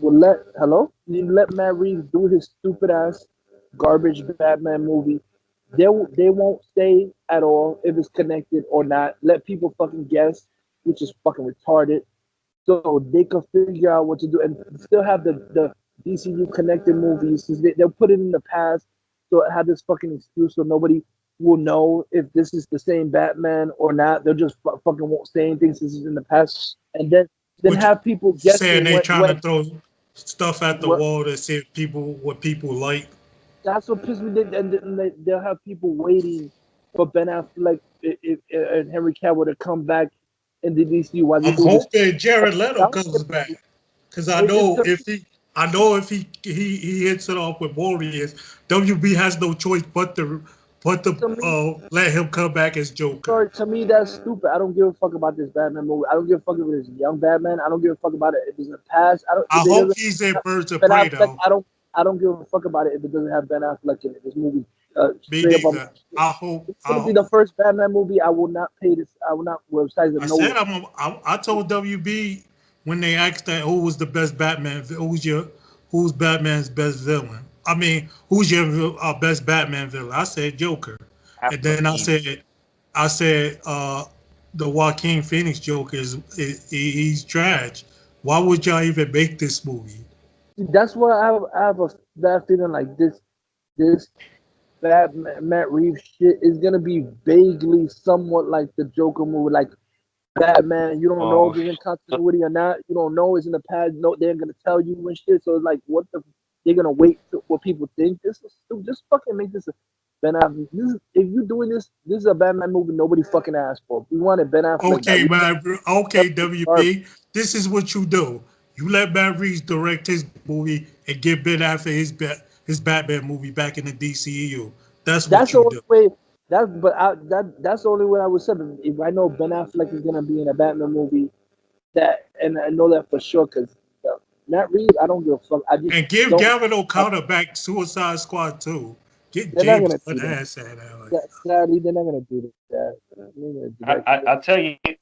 You let Matt Reeves do his stupid ass garbage Batman movie. They won't say at all if it's connected or not. Let people fucking guess, which is fucking retarded. So they can figure out what to do and still have the DCU connected movies. They'll put it in the past, so it had this fucking excuse, so nobody will know if this is the same Batman or not. They'll just fucking won't say anything since it's in the past, and then Which have people saying guessing they trying to when throw stuff at the what wall to see if what people like. that's what pissed me. And they'll have people waiting for Ben Affleck and Henry Cavill to come back in the DCU while they I'm do this. hoping Jared Leto I don't comes give back a- because It's I know if he hits it off with Warriors, WB has no choice but to to me. let him come back as Joker. Sorry, to me that's stupid. I don't give a fuck about this Batman movie. I don't give a fuck if it's young Batman. I don't give a fuck about it if it's in the past. I don't I if it hope doesn't he's in have Birds of Ben Prey Affleck. though. I don't give a fuck about it if it doesn't have Ben Affleck in it. This movie, Me straight up, neither. it's gonna be the first Batman movie. I will not pay this. I will not. Websites that I know said it. I told WB when they asked that who was the best Batman, who's Batman's best villain. I mean, who's your best Batman villain? I said Joker, and then Absolutely. I said the Joaquin Phoenix Joker he's trash. Why would y'all even make this movie? That's why I have a bad feeling like this Matt Reeves shit is gonna be vaguely somewhat like the Joker movie, like Batman. You don't know Oh, if it's in continuity or not. You don't know it's in the past. No, they're gonna tell you and shit. So it's like, what the? They're gonna wait to what people think. This is stupid. Just fucking make this a Ben Affleck. If you're doing this is a Batman movie nobody fucking asked for. We wanted Ben Affleck that Okay, we man. never Okay, garbage. WB. This is what you do. You let Matt Reeves direct his movie and give Ben Affleck his Batman movie back in the DCEU. That's That's what the you only do. way. That's the only way I would say. If I know Ben Affleck is gonna be in a Batman movie, that and I know that for sure because Matt Reeves, I don't give a fuck. I just And give don't. Gavin O'Connor back Suicide Squad too. Get They're not James gonna Gunn do that. ass out of it. Sadly, they're not gonna do that. They're not gonna do that. I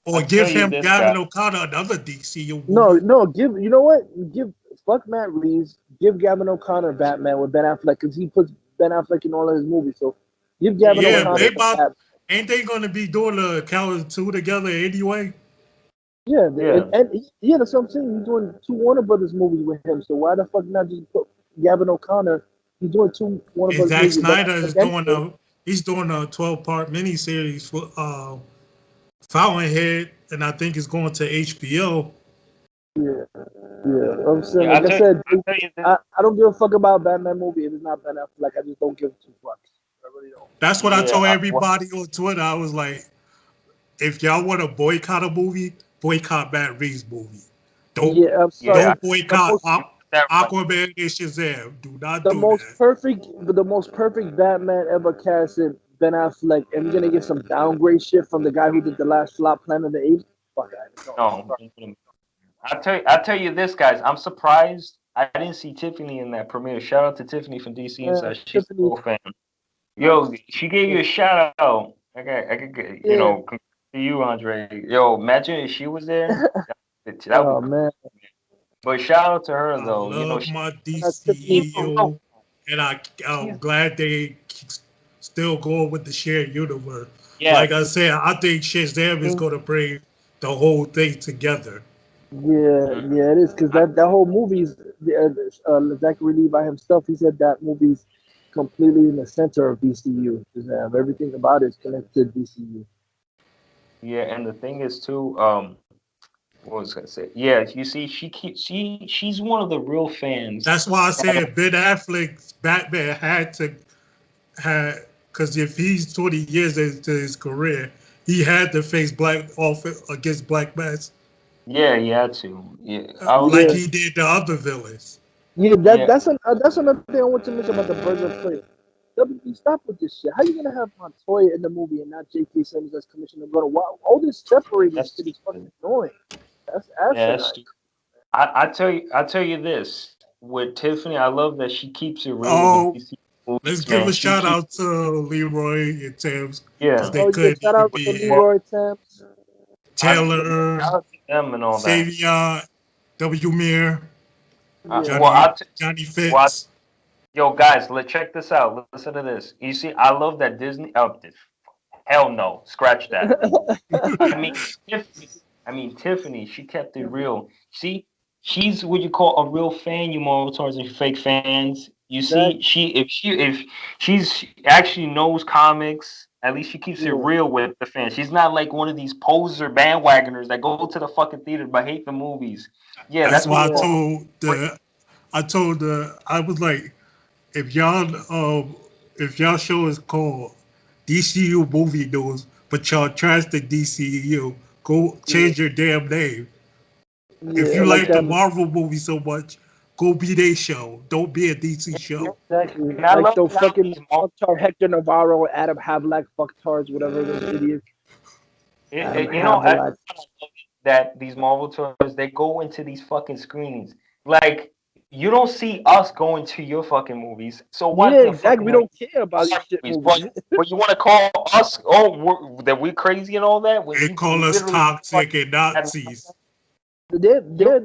Or tell give you him this, guy. Gavin O'Connor another DCU No, movie. no. Give you know what? Give fuck Matt Reeves. Give Gavin O'Connor Batman with Ben Affleck because he puts Ben Affleck in all of his movies. So give Gavin Yeah, O'Connor they the about Batman. ain't they gonna be doing the Cowards 2 together anyway? Yeah, Yeah. yeah, that's what I'm saying. He's doing two Warner Brothers movies with him. So why the fuck not just put Gavin O'Connor? He's doing two Warner And Brothers Zack movies with Ben Snyder is Affleck doing anyway. a 12-part miniseries for Fountainhead, and I think it's going to HBO. Yeah, yeah. I'm saying, Yeah, like I said, I tell you this. I don't give a fuck about Batman movie if it's not Ben Affleck. I just don't give two fucks. I really don't. That's what I Yeah, told everybody on Twitter. I was like, if y'all want to boycott a movie, boycott Matt Reeves' movie. Don't Yeah, I'm sorry. yeah, don't The boycott most you got that right. Aquaman and Shazam. Do not the do most that. perfect the most perfect Batman ever casted Ben Affleck, and we're gonna get some downgrade shit from the guy who did the last flop Planet of the Apes. Fuck, no. No, I tell you this, guys. I'm surprised I didn't see Tiffany in that premiere. Shout out to Tiffany from DC Inside. She's a Tiffany. cool fan. Yo, she gave you a shout out. I could get, Yeah. congrats to you, Andre. Yo, imagine if she was there. That would Oh be man. cool. But shout out to her I though. love my Tiffany. She's a real, DCEU, and I'm she's glad they still going with the shared universe. yeah. Like I said, I think Shazam is going to bring the whole thing together. Yeah, Mhm. yeah, it is because that whole movie's Zachary Levi himself. He said that movie's completely in the center of DCU. Everything about it is connected to DCU. Yeah, and the thing is too, what was I gonna say? Yeah, you see, she's one of the real fans. That's why I said Ben Affleck's Batman had because if he's 20 years into his career, he had to face black off against Black Mass Yeah, he had to. Yeah, I was like Yeah, gonna. he did the other villains. yeah. Yeah, That's another thing I want to mention about the Birds of Prey. WB, stop with this shit. How you gonna have Montoya in the movie and not J.K. Simmons as Commissioner Gordon? Wow, all this separated that's shit is fucking stupid. annoying. That's Yeah, that's asinine. stupid. I tell you this. With Tiffany, I love that she keeps it real with the Oh, DC let's movies, give man. a She shout keeps out to Leroy and Thames because yeah. they Oh yeah, couldn't shout even out to be here. Well, Leroy Thames. I, Taylor, shout out to them and all that. Savion, W. Mir. Yeah. Well, Johnny well, Fitz. yo, guys, let's check this out. Listen to this. You see, I love that Disney. Hell no, scratch that. I mean, Tiffany. Tiffany. She kept it real. See, she's what you call a real fan. You more towards the fake fans. You That see, if she's actually knows comics, at least she keeps it yeah. real with the fans. She's not like one of these poser bandwagoners that go to the fucking theater but hate the movies. Yeah, That's that's what why you I Yeah. call. told I was like, if y'all show is called DCU movie news, but y'all trash the DCU, go Yeah. change your damn name. If Yeah. you Like like the that. Marvel movie so much, go be their show. Don't be a DC show. Exactly. And I Like love those how fucking these Marvel, fucktard Hector Navarro, Adam Havlack fucktards, whatever those idiots. Adam you know, Havlack. that these Marvel toys they go into these fucking screens. Like you don't see us going to your fucking movies, so why Yeah, the exactly. fucking We way don't care about these our shit movies? movies. But you want to call us that we're crazy and all that when They you call us literally toxic and Nazis. They're you're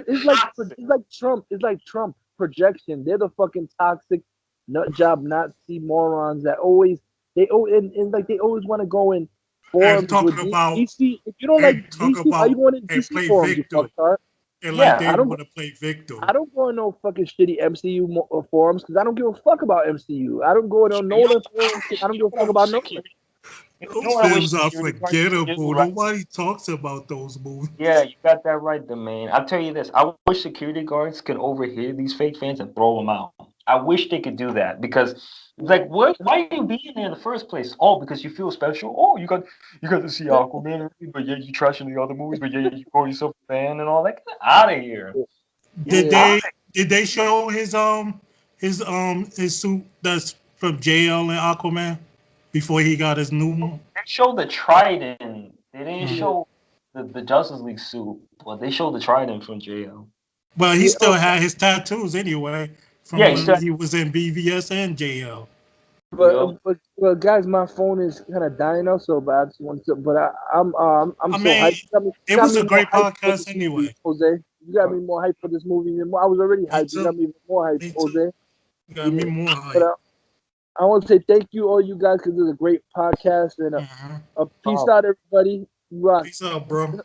it's toxic. like Trump. It's like Trump projection. They're the fucking toxic nut job Nazi morons that always and like they always want to go in And forums with talking about DC. If you don't like and talk DC, why you about going in and DC play forums? You victim. fucktard. And like Yeah, they want to play victim. I don't go in no fucking shitty MCU forums because I don't give a fuck about MCU. I don't go in no you know, Nolan forums. I don't you give a know fuck what I wish about Nolan. security. You know Those what I wish films are security guards could do, forgettable. right? Nobody talks about those movies. Yeah, you got that right, the man. I'll tell you this. I wish security guards could overhear these fake fans and throw them out. I wish they could do that because it's like, what? Why are you being there in the first place? Oh, because you feel special. Oh, you got to see Aquaman, but yeah, you trashing the other movies, but yeah, you call yourself a fan and all that. Get out of here. Get Did Yeah. out. they show his suit that's from JL and Aquaman before he got his new one? They showed the Trident. They didn't Hmm. Yeah. show the Justice League suit, but they showed the Trident from JL. Well, he Yeah. still had his tattoos anyway Yeah, from he when said, he was in BVS and JL. yo, But guys, my phone is kind of dying now, so but I just want to. But I'm I so mean, hyped. You it got was me a more great hyped for this podcast movie, anyway. Jose. You got me more hyped for this movie. I was already Me hyped. You got too. me even more hyped, Me too. Jose. You got me Yeah. more But hype. I want to say thank you all you guys because it's a great podcast and Mhm. peace out everybody. Rock. Peace out, bro.